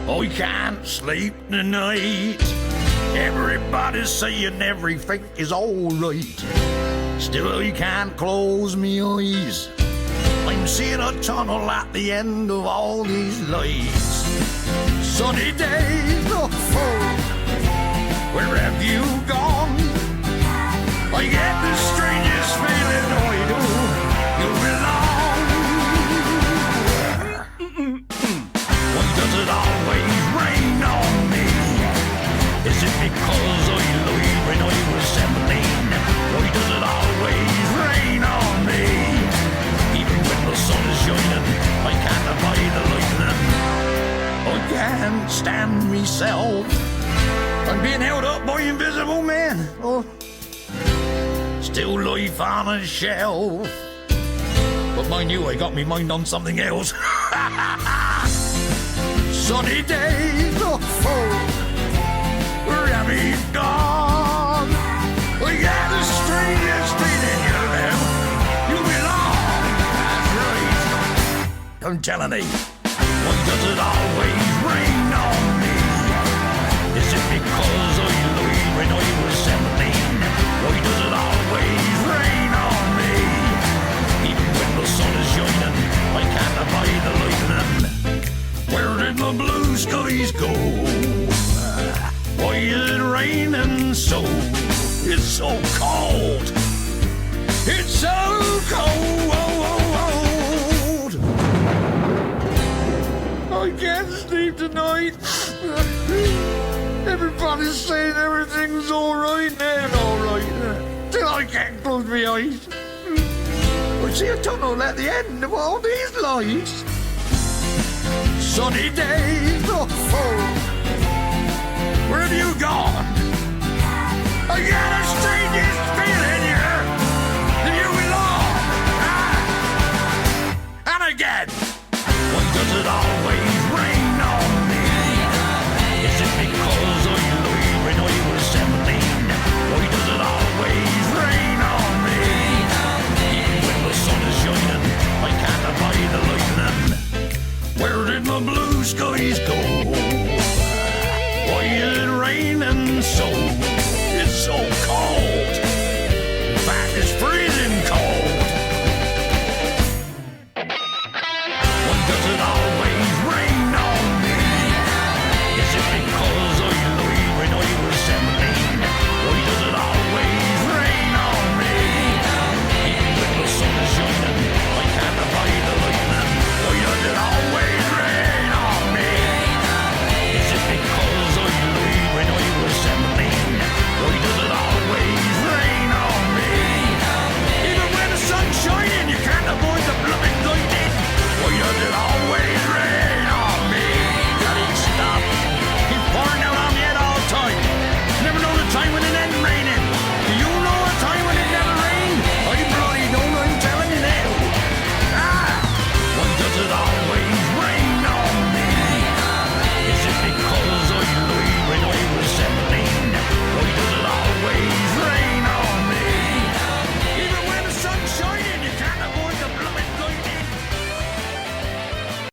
I can't sleep tonight. Everybody's saying everything is alright. Still I can't close me eyes. I'm seeing a tunnel at the end of all these lights. Sunny days, oh, where have you gone? I get the strangest feeling, oh, I do. You belong. Why does it always rain on me? Is it because I lied when I was 17? Why does it always rain on me? Even when the sun is shining, I can't avoid the lightning. I can't stand myself. I'm being held up by invisible men. Oh. Still life on a shelf. But mind you, I got me mind on something else. Sunny days, oh, where have you gone? I got the strangest feeling, you know. You belong, that's right. I'm telling you, why does it always rain on me? Is it because I lied when I was 17? Why does it always rain on me? Even when the sun is shining, I can't avoid the lightning. Where did the blue skies go? Why is it raining so? It's so cold. It's so cold. I can't sleep tonight. Everybody's saying everything's alright and alright. Till I can't close my eyes. I see a tunnel at the end of all these lights. Sunny days, oh, where have you gone? I got a strangest feeling here. Do you belong? And again, why does it always rain on me? Is it because I lied when I was 17? Why does it always rain on me? Even when the sun is shining, I can't avoid the lightning. Where did the blue skies go? Why is it raining so? It's so cold.